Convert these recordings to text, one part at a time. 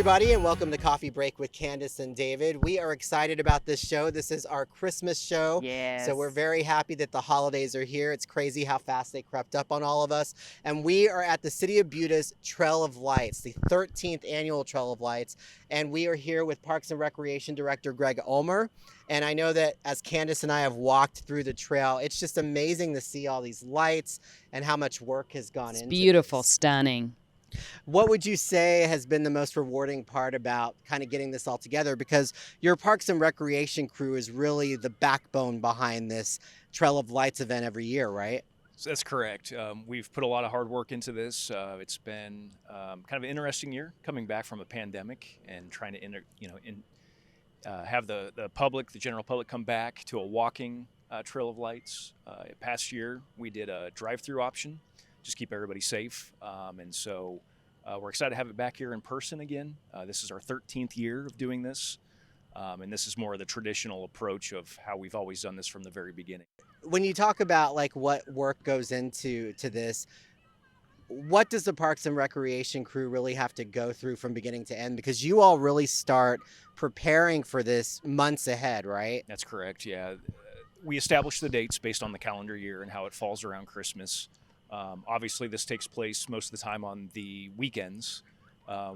everybody, and welcome to Coffee Break with Candace and David. We are excited about this show. This is our Christmas show. So we're Yes. very happy that the holidays are here. It's crazy how fast they crept up on all of us. And we are at the City of Buda's Trail of Lights, the 13th annual Trail of Lights. And we are here with Parks and Recreation Director Greg Ulmer. And I know that as Candace and I have walked through the trail, it's just amazing to see all these lights and how much work has gone It's into beautiful, this. stunning. What would you say has been the most rewarding part about kind of getting this all together? Because your Parks and Recreation crew is really the backbone behind this Trail of Lights event every year, right? So that's correct. We've put a lot of hard work into this. It's been kind of an interesting year coming back from a pandemic and trying to have the public, the general public, come back to a walking Trail of Lights. Past year, we did a drive-through option, just keep everybody safe. And so we're excited to have it back here in person again. This is our 13th year of doing this. And this is more of the traditional approach of how we've always done this from the very beginning. When you talk about like what work goes into this, what does the Parks and Recreation crew really have to go through from beginning to end? Because you all really start preparing for this months ahead, right? That's correct, yeah. We establish the dates based on the calendar year and how it falls around Christmas. Obviously, this takes place most of the time on the weekends.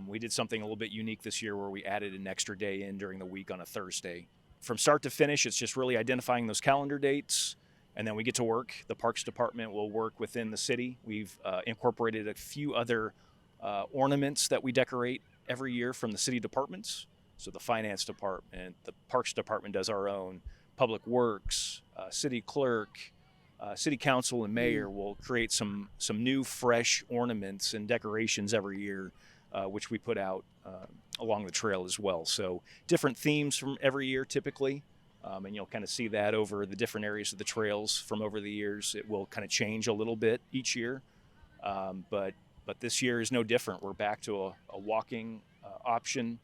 We did something a little bit unique this year where we added an extra day in during the week on a Thursday. From start to finish, it's just really identifying those calendar dates, and then we get to work. The Parks Department will work within the city. We've incorporated a few other ornaments that we decorate every year from the city departments. So the Finance Department, the Parks Department does our own. Public Works, City Clerk, City Council and Mayor will create some new fresh ornaments and decorations every year, which we put out along the trail as well. So different themes from every year typically, and you'll kind of see that over the different areas of the trails from over the years. It will kind of change a little bit each year, but this year is no different. We're back to a walking option.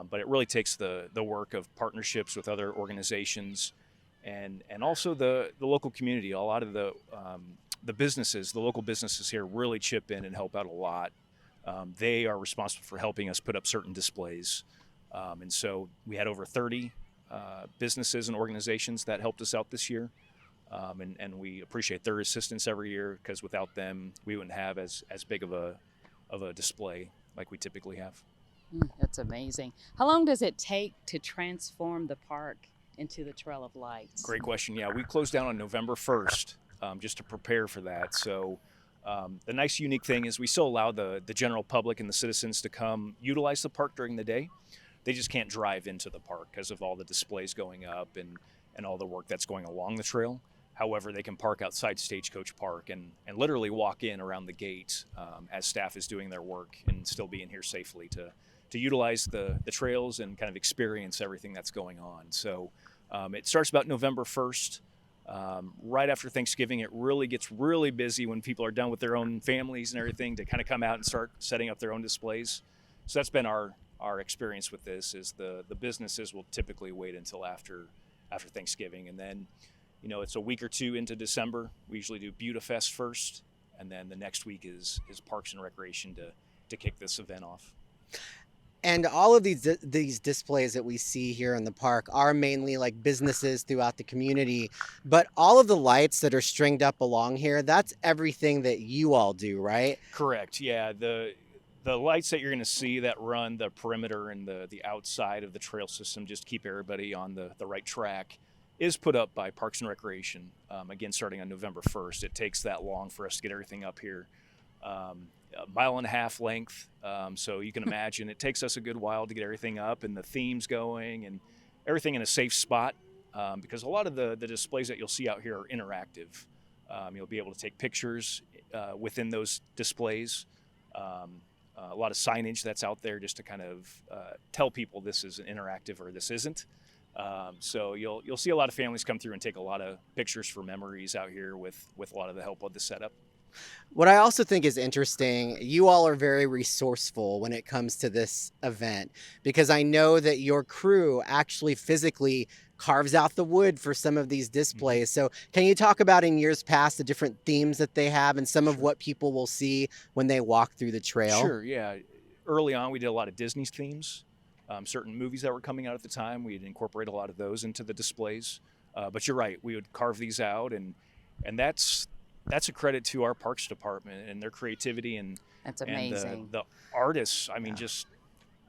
But it really takes the work of partnerships with other organizations and also the local community. A lot of the businesses, the local businesses here really chip in and help out a lot. They are responsible for helping us put up certain displays. And so we had over 30 businesses and organizations that helped us out this year. And we appreciate their assistance every year because without them, we wouldn't have as big of a display like we typically have. That's amazing. How long does it take to transform the park into the Trail of Lights? Great question. Yeah, we closed down on November 1st just to prepare for that. So the nice unique thing is we still allow the general public and the citizens to come utilize the park during the day. They just can't drive into the park because of all the displays going up and all the work that's going along the trail. However, they can park outside Stagecoach Park and literally walk in around the gate as staff is doing their work and still be in here safely to utilize the trails and kind of experience everything that's going on. So it starts about November 1st. Right after Thanksgiving, it really gets really busy when people are done with their own families and everything to kind of come out and start setting up their own displays. So that's been our experience with this is the businesses will typically wait until after Thanksgiving. And then, it's a week or two into December. We usually do Buda Fest first. And then the next week is Parks and Recreation to kick this event off. And all of these displays that we see here in the park are mainly like businesses throughout the community, but all of the lights that are stringed up along here, that's everything that you all do, right? Correct. Yeah. The lights that you're going to see that run the perimeter and the outside of the trail system, just keep everybody on the right track, is put up by Parks and Recreation. Again, starting on November 1st. It takes that long for us to get everything up here. A mile and a half length. So you can imagine it takes us a good while to get everything up and the themes going and everything in a safe spot because a lot of the displays that you'll see out here are interactive. You'll be able to take pictures within those displays. A lot of signage that's out there just to kind of tell people this is interactive or this isn't. So you'll see a lot of families come through and take a lot of pictures for memories out here with a lot of the help of the setup. What I also think is interesting, you all are very resourceful when it comes to this event because I know that your crew actually physically carves out the wood for some of these displays. So can you talk about in years past the different themes that they have and some of what people will see when they walk through the trail? Sure, yeah. early on, we did a lot of Disney themes. Certain movies that were coming out at the time, we'd incorporate a lot of those into the displays. But you're right, we would carve these out, and that's a credit to our parks department and their creativity That's and amazing. the artists. I mean, just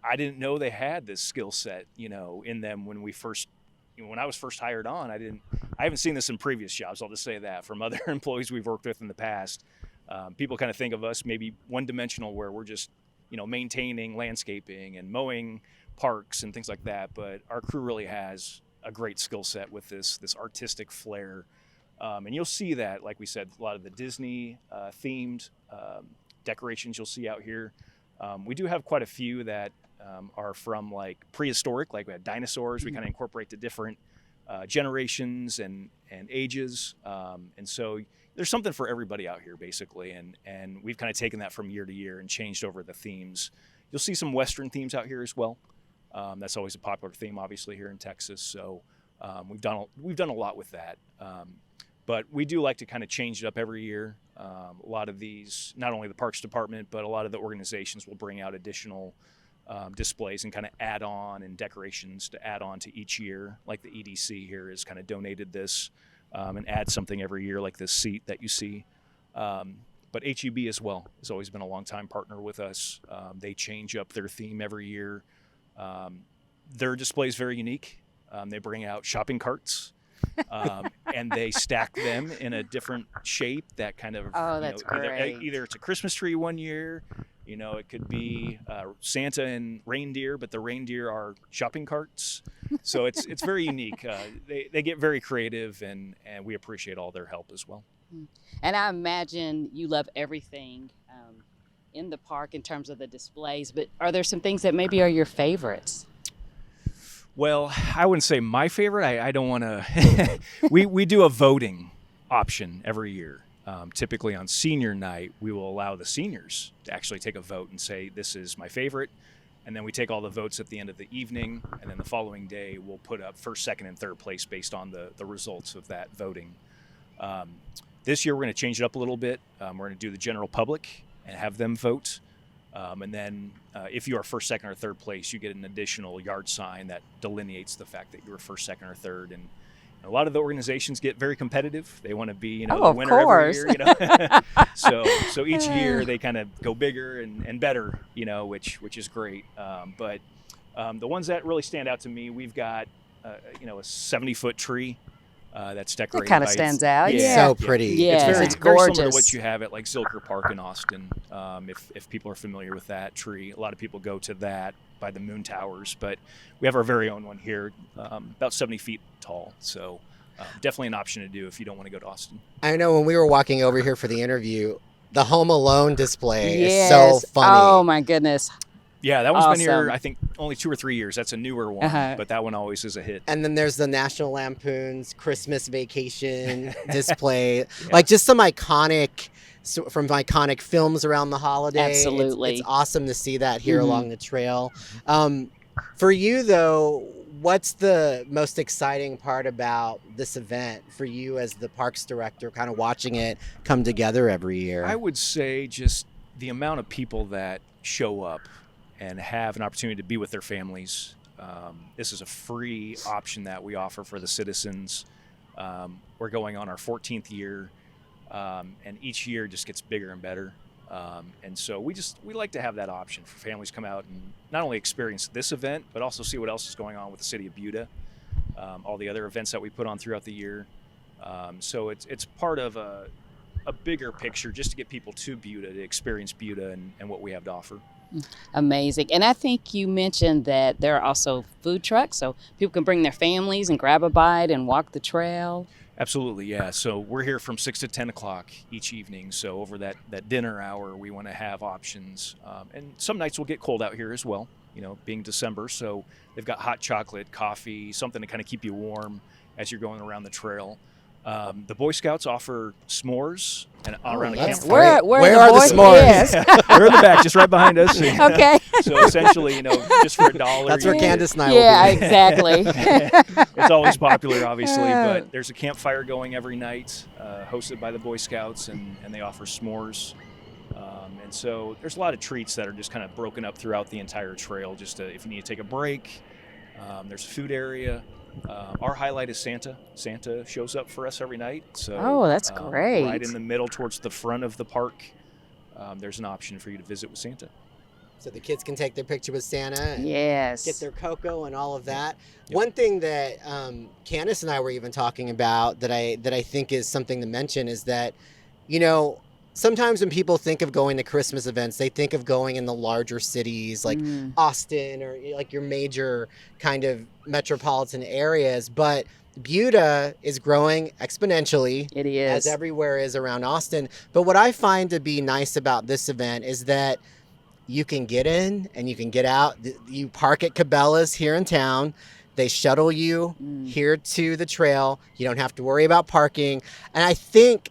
I didn't know they had this skill set, in them when when I was first hired on. I haven't seen this in previous jobs. I'll just say that from other employees we've worked with in the past. People kind of think of us maybe one-dimensional, where we're just maintaining landscaping and mowing parks and things like that. But our crew really has a great skill set with this artistic flair. And you'll see that, like we said, a lot of the Disney themed decorations you'll see out here. We do have quite a few that are from like prehistoric, like we had dinosaurs. We kind of incorporate the different generations and ages. And so there's something for everybody out here, basically. And we've kind of taken that from year to year and changed over the themes. You'll see some Western themes out here as well. That's always a popular theme, obviously, here in Texas. So we've done a lot with that. But we do like to kind of change it up every year. A lot of these, not only the Parks Department, but a lot of the organizations will bring out additional displays and kind of add on and decorations to add on to each year. Like the EDC here has kind of donated this and add something every year, like this seat that you see. But HEB as well has always been a long-time partner with us. They change up their theme every year. Their display is very unique. They bring out shopping carts. And they stack them in a different shape that kind of, that's great. Either it's a Christmas tree one year, it could be Santa and reindeer, but the reindeer are shopping carts. So it's very unique. They get very creative, and we appreciate all their help as well. And I imagine you love everything in the park in terms of the displays, but are there some things that maybe are your favorites? Well, I wouldn't say my favorite. I don't want to. We do a voting option every year. Typically on senior night, we will allow the seniors to actually take a vote and say, this is my favorite. And then we take all the votes at the end of the evening. And then the following day, we'll put up first, second, and third place based on the results of that voting. This year, we're going to change it up a little bit. We're going to do the general public and have them vote. And then if you are first, second, or third place, you get an additional yard sign that delineates the fact that you were first, second, or third. And a lot of the organizations get very competitive. They want to be, the winner every year. So each year they kind of go bigger and better, which is great. But the ones that really stand out to me, we've got, a 70-foot tree. That's decorated. That kind of stands out. It's Yeah. so pretty. Yeah, It's gorgeous. very similar to what you have at like Zilker Park in Austin. If people are familiar with that tree, a lot of people go to that by the Moon Towers, but we have our very own one here, about 70 feet tall. So definitely an option to do if you don't want to go to Austin. I know when we were walking over here for the interview, the Home Alone display Yes. is so funny. Oh my goodness. Yeah, that one's been here, Awesome. I think, only 2 or 3 years. That's a newer one, but that one always is a hit. And then there's the National Lampoon's Christmas Vacation display. Like just some iconic films around the holiday. Absolutely. It's awesome to see that here along the trail. For you, though, what's the most exciting part about this event for you as the parks director, kind of watching it come together every year? I would say just the amount of people that show up and have an opportunity to be with their families. This is a free option that we offer for the citizens. We're going on our 14th year, and each year just gets bigger and better. And so we like to have that option for families to come out and not only experience this event, but also see what else is going on with the city of Buda, all the other events that we put on throughout the year. So it's part of a bigger picture just to get people to Buda, to experience Buda and what we have to offer. Amazing. And I think you mentioned that there are also food trucks, so people can bring their families and grab a bite and walk the trail. Absolutely, yeah. So we're here from 6 to 10 o'clock each evening. So over that dinner hour, we want to have options. And some nights we'll get cold out here as well, being December. So they've got hot chocolate, coffee, something to kind of keep you warm as you're going around the trail. The Boy Scouts offer s'mores and around a campfire. Where are the s'mores? Yes. They're in the back, just right behind us. Okay. So essentially, just for $1. That's where you- Candace and I Yeah, will be. exactly. It's always popular, obviously, but there's a campfire going every night, hosted by the Boy Scouts, and they offer s'mores. And so there's a lot of treats that are just kind of broken up throughout the entire trail. Just if you need to take a break, there's a food area. Our highlight is Santa. Santa shows up for us every night. So Oh, that's great. right in the middle towards the front of the park, there's an option for you to visit with Santa. So the kids can take their picture with Santa and Yes. get their cocoa and all of that. Yep. One thing that Candace and I were even talking about that I think is something to mention is that, you know, sometimes when people think of going to Christmas events, they think of going in the larger cities like Austin or like your major kind of metropolitan areas. But Buda is growing exponentially. It is. As everywhere is around Austin. But what I find to be nice about this event is that you can get in and you can get out. You park at Cabela's here in town. They shuttle you here to the trail. You don't have to worry about parking. And I think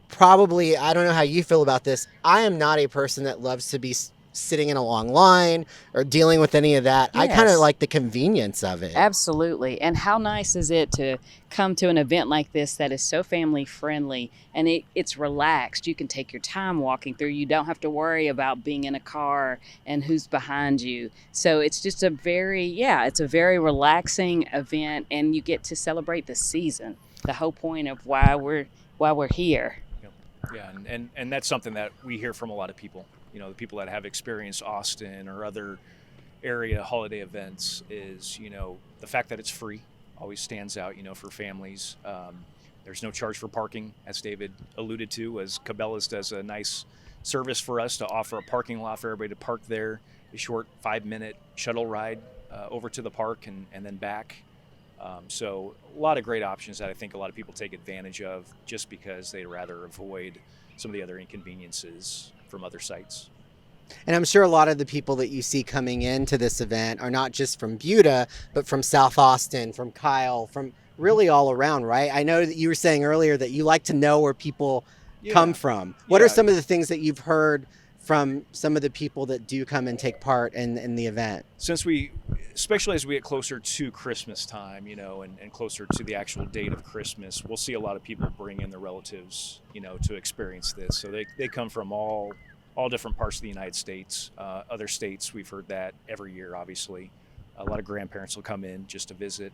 probably, I don't know how you feel about this, I am not a person that loves to be sitting in a long line or dealing with any of that. I kind of Yes. like the convenience of it. Absolutely. And how nice is it to come to an event like this that is so family friendly and it's relaxed. You can take your time walking through. You don't have to worry about being in a car and who's behind you. So it's just it's a very relaxing event, and you get to celebrate the season. The whole point of why we're here. Yeah, and that's something that we hear from a lot of people. You know, the people that have experienced Austin or other area holiday events is, you know, the fact that it's free always stands out, you know, for families. There's no charge for parking, as David alluded to, as Cabela's does a nice service for us to offer a parking lot for everybody to park there, a short 5-minute shuttle ride over to the park and then back. So a lot of great options that I think a lot of people take advantage of just because they'd rather avoid some of the other inconveniences from other sites. And I'm sure a lot of the people that you see coming into this event are not just from Buda, but from South Austin, from Kyle, from really all around, right? I know that you were saying earlier that you like to know where people come from. What are some of the things that you've heard from some of the people that do come and take part in the event? Since especially as we get closer to Christmas time, you know, and closer to the actual date of Christmas, we'll see a lot of people bring in their relatives, you know, to experience this. So they come from all different parts of the United States. Other states, we've heard that every year, obviously. A lot of grandparents will come in just to visit.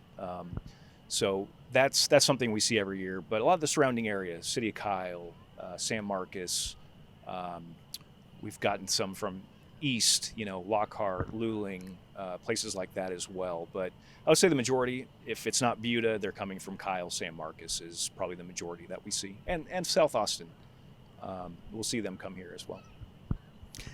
So that's something we see every year. But a lot of the surrounding areas, City of Kyle, San Marcos, we've gotten some from east, you know, Lockhart, Luling, places like that as well. But I would say the majority, if it's not Buda, they're coming from Kyle, San Marcos is probably the majority that we see. And South Austin, we'll see them come here as well.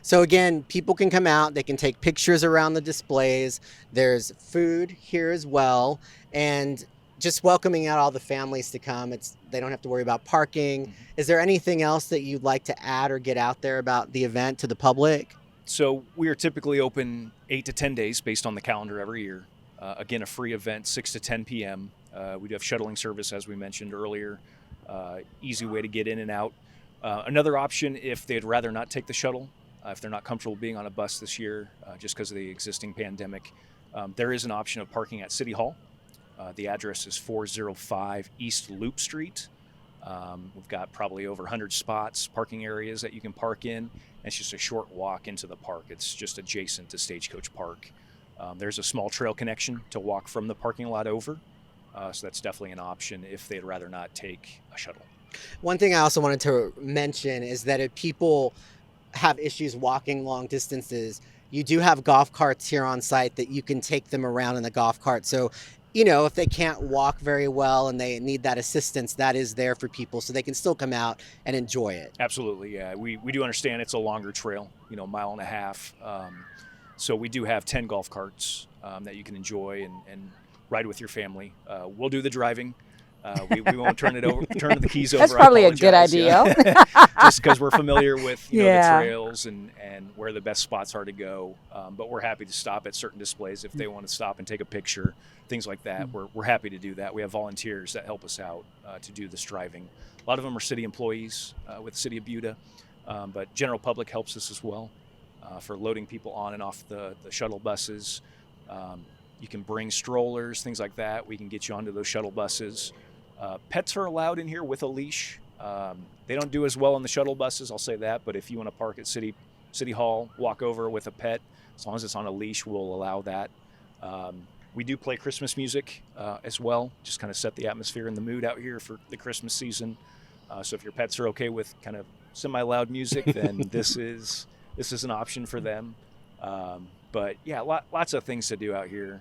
So again, people can come out, they can take pictures around the displays. There's food here as well. And just welcoming out all the families to come. They don't have to worry about parking. Mm-hmm. Is there anything else that you'd like to add or get out there about the event to the public? So we are typically open 8 to 10 days based on the calendar every year. Again, a free event, 6 to 10 p.m. We do have shuttling service, as we mentioned earlier. Easy way to get in and out. Another option, if they'd rather not take the shuttle, if they're not comfortable being on a bus this year, just because of the existing pandemic, there is an option of parking at City Hall. The address is 405 East Loop Street. We've got probably over 100 spots, parking areas that you can park in. It's just a short walk into the park. It's just adjacent to Stagecoach Park. There's a small trail connection to walk from the parking lot over. So that's definitely an option if they'd rather not take a shuttle. One thing I also wanted to mention is that if people have issues walking long distances, you do have golf carts here on site that you can take them around in the golf cart. So, you know, if they can't walk very well and they need that assistance, that is there for people so they can still come out and enjoy it. Absolutely, yeah. We do understand it's a longer trail, you know, 1.5 miles. So we do have 10 golf carts that you can enjoy and ride with your family. We'll do the driving. We won't turn the keys over. That's probably a good idea. Yeah. Just because we're familiar with the trails and where the best spots are to go. But we're happy to stop at certain displays if they want to stop and take a picture, things like that. We're happy to do that. We have volunteers that help us out to do this driving. A lot of them are city employees with the City of Buda, but general public helps us as well for loading people on and off the shuttle buses. You can bring strollers, things like that. We can get you onto those shuttle buses. Pets are allowed in here with a leash. They don't do as well on the shuttle buses, I'll say that. But if you want to park at City Hall, walk over with a pet, as long as it's on a leash, we'll allow that. We do play Christmas music as well, just kind of set the atmosphere and the mood out here for the Christmas season. So if your pets are okay with kind of semi-loud music, then this is an option for them. But yeah, lots of things to do out here.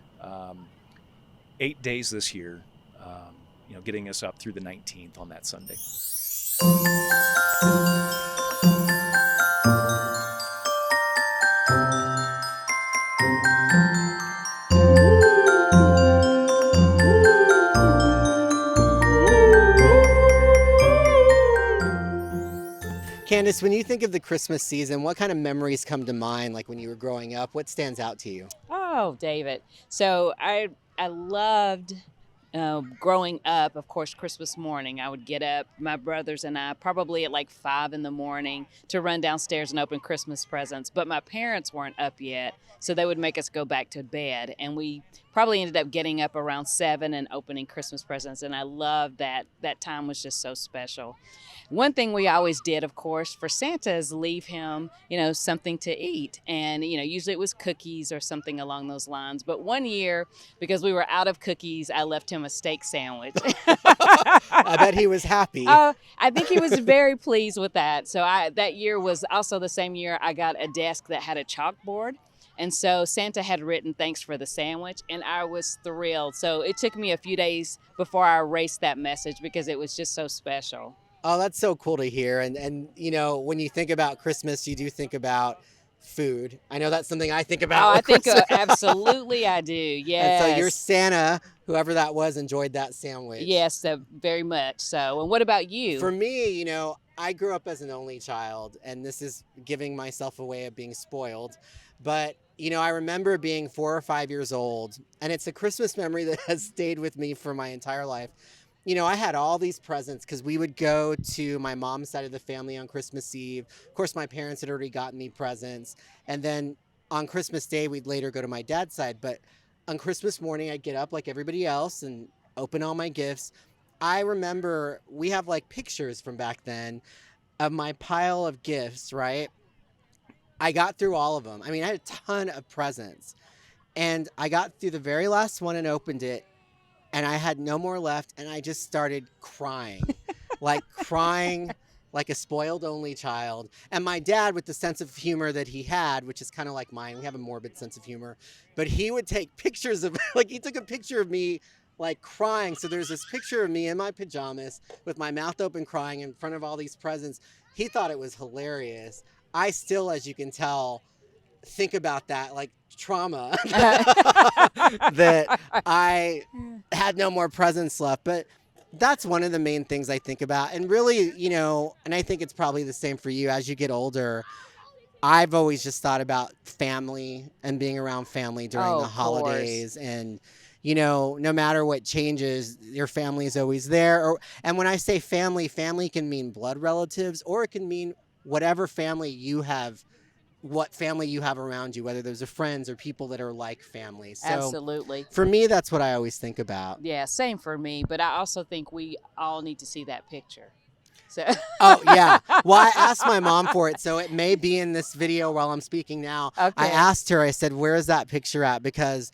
8 days this year, getting us up through the 19th on that Sunday. Candace, when you think of the Christmas season, what kind of memories come to mind, like when you were growing up? What stands out to you? Oh, David. So I loved growing up, of course, Christmas morning. I would get up, my brothers and I, probably at like 5 in the morning to run downstairs and open Christmas presents. But my parents weren't up yet, so they would make us go back to bed. And we probably ended up getting up around 7 and opening Christmas presents. And I loved that. That time was just so special. One thing we always did, of course, for Santa is leave him, something to eat. And, usually it was cookies or something along those lines. But one year, because we were out of cookies, I left him a steak sandwich. I bet he was happy. I think he was very pleased with that. So that year was also the same year I got a desk that had a chalkboard. And so Santa had written "Thanks for the sandwich," and I was thrilled. So it took me a few days before I erased that message because it was just so special. Oh, that's so cool to hear. And when you think about Christmas, you do think about food. I know that's something I think about. Oh, I think Christmas. absolutely I do. Yes. And so your Santa, whoever that was, enjoyed that sandwich. Yes, very much so. And what about you? For me, I grew up as an only child, and this is giving myself a way of being spoiled. But, I remember being 4 or 5 years old, and it's a Christmas memory that has stayed with me for my entire life. I had all these presents because we would go to my mom's side of the family on Christmas Eve. Of course, my parents had already gotten me presents. And then on Christmas Day, we'd later go to my dad's side. But on Christmas morning, I'd get up like everybody else and open all my gifts. I remember we have like pictures from back then of my pile of gifts, right? I got through all of them. I mean, I had a ton of presents. And I got through the very last one and opened it. And I had no more left, and I just started crying, crying like a spoiled only child. And my dad, with the sense of humor that he had, which is kind of like mine, we have a morbid sense of humor, but he would take pictures of, he took a picture of me, crying. So there's this picture of me in my pajamas with my mouth open crying in front of all these presents. He thought it was hilarious. I still, as you can tell, think about that, trauma that I had no more presents left. But that's one of the main things I think about. And really, and I think it's probably the same for you as you get older. I've always just thought about family and being around family during the holidays. And, no matter what changes, your family is always there. And when I say family, family can mean blood relatives, or it can mean whatever family you have, what family you have around you, whether those are friends or people that are like family. So absolutely. For me, that's what I always think about. Yeah, same for me. But I also think we all need to see that picture. So. Oh, yeah. Well, I asked my mom for it, so it may be in this video while I'm speaking now. Okay. I asked her, I said, where is that picture at? Because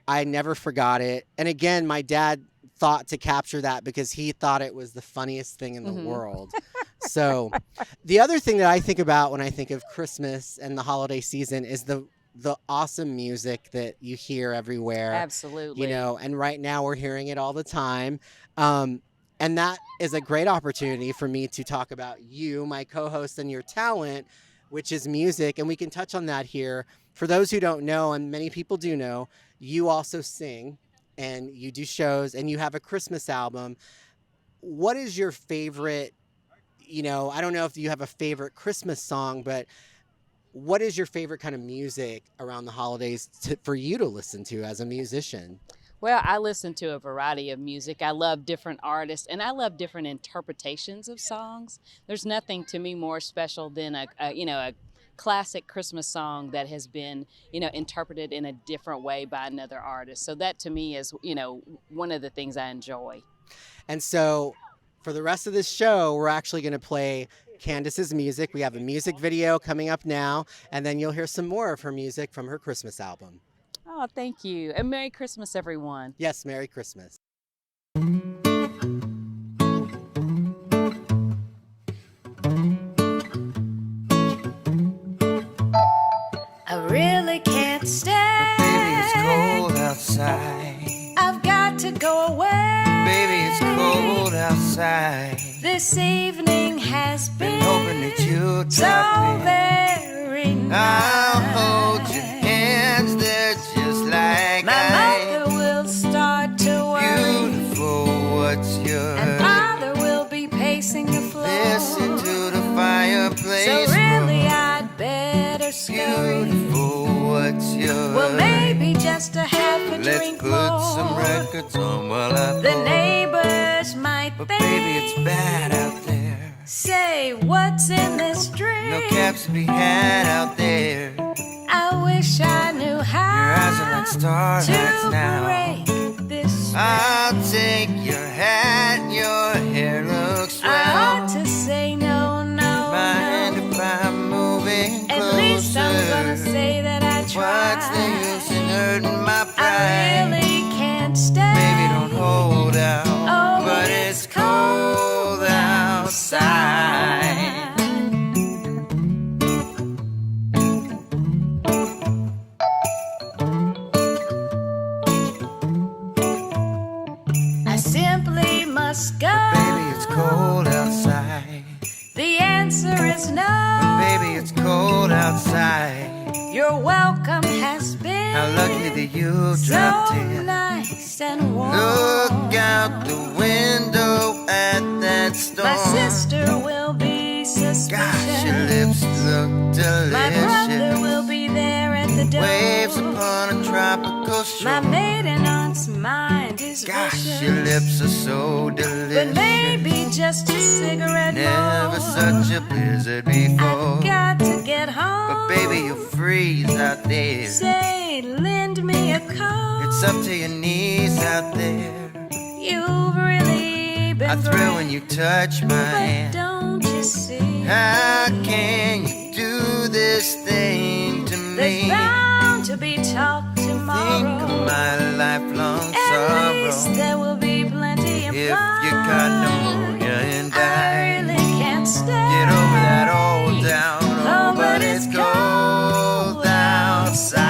I never forgot it. And again, my dad thought to capture that because he thought it was the funniest thing in the world. So the other thing that I think about when I think of Christmas and the holiday season is the awesome music that you hear everywhere. Absolutely. And right now we're hearing it all the time. And that is a great opportunity for me to talk about you, my co-host, and your talent, which is music. And we can touch on that here. For those who don't know, and many people do know, you also sing and you do shows and you have a Christmas album. What is your favorite, I don't know if you have a favorite Christmas song, but what is your favorite kind of music around the holidays for you to listen to as a musician? Well, I listen to a variety of music. I love different artists, and I love different interpretations of songs. There's nothing to me more special than a classic Christmas song that has been, interpreted in a different way by another artist. So that to me is, one of the things I enjoy. And so For the rest of this show, we're actually going to play Candace's music. We have a music video coming up now, and then you'll hear some more of her music from her Christmas album. Oh, thank you. And Merry Christmas, everyone. Yes, Merry Christmas. I really can't stay. Baby, it's cold outside. I've got to go away. Baby, it's cold outside. This evening has Been been hoping that you'd so drop in. very nice. I'll hold your hands, they're just like My ice. mother will start to worry, Beautiful, what's yours? and father will be pacing the floor. Listen to the fireplace. So really, roar. I'd better scurry. Beautiful, what's yours? Well, maybe just a half a Let's drink put more. some records on while I The pour. neighbors might But think, baby, it's bad out there. say, what's in this drink? No caps to be had out there. I wish I knew how Your eyes are like starlights to now. break this spell. I'll take your hat, your hair looks I swell. ought to say no, no, Mind no. if I'm moving closer? At least I'm gonna say that I tried. What's the use in hurting my I pride? really can't stay. Baby, don't hold out. Oh, but it's cold outside. I simply must go. Baby, it's cold outside. The answer is no. Baby, it's cold outside. Your welcome has been How lucky that you so dropped in. nice and warm. Look out the window at that storm. My sister will be suspicious. Gosh, your lips look My brother delicious. will be there at the door. Waves upon a tropical shore. My maiden aunt's mind is Gosh, vicious. your lips are so delicious. But maybe just a cigarette Never more. such a blizzard before. I've got to get home. But baby, you'll freeze out there. Say, lend me a coat. It's up to your knees out there. You've really been I thrill great, when you touch my but hand. don't you see? How can you do this thing to There's me? bound to be talk Think tomorrow. of my lifelong At least sorrow. there will be plenty of If fun. you got pneumonia and I die, really can't stay. get over that old down. Oh, but it's cold outside.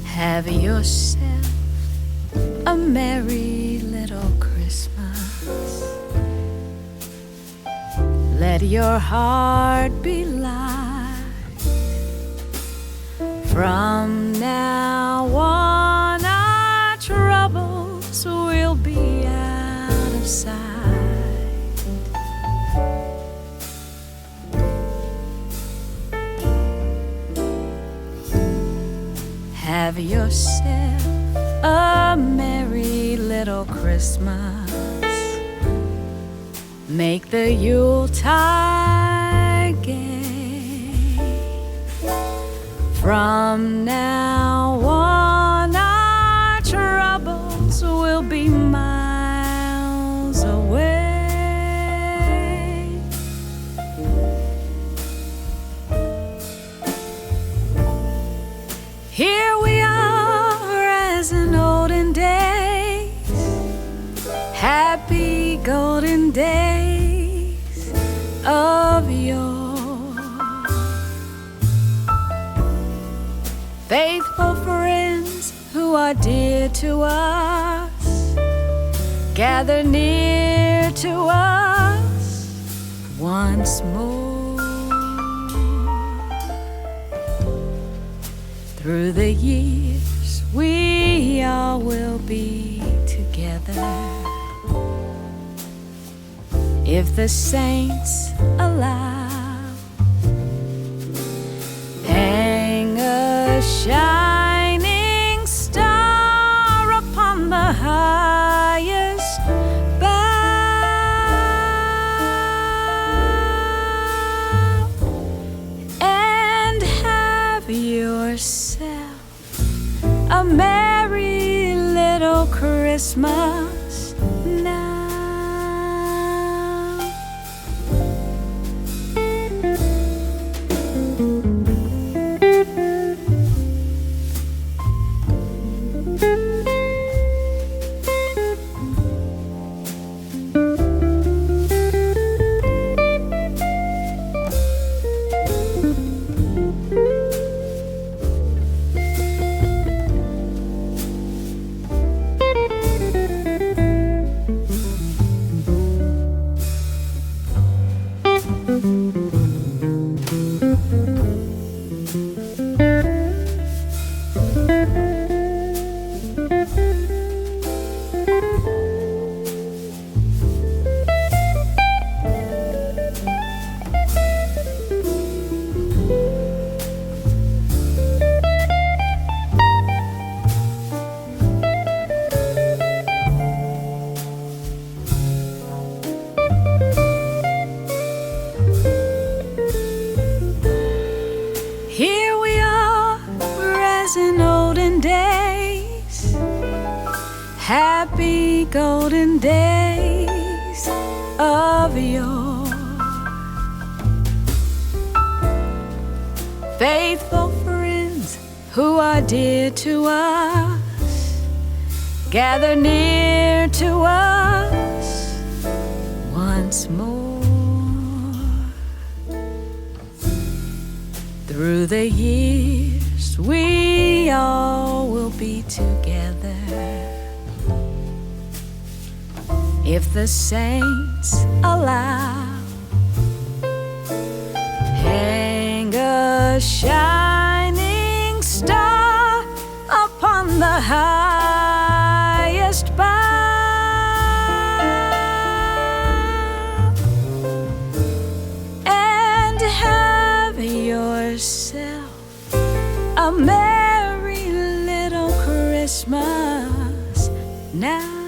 Have yourself a merry little Christmas. Let your heart be light. From now on, our troubles will be out of sight. Have yourself a merry little Christmas. Make the Yuletide gay. From now on, our troubles will be miles away. Here we are as in olden days, happy golden days of yore. Faithful friends who are dear to us, gather near to us once more. Through the years, we all will be together. If the saints allow, hang a shining star upon the highest bough, and have yourself a merry little Christmas now. Here we are, as in olden days, happy golden days of yore. Faithful friends who are dear to us, gather near to us once more. Through the years, we all will be together, if the saints allow. Hang a shining star upon the highest bough, and have yourself a merry little Christmas now.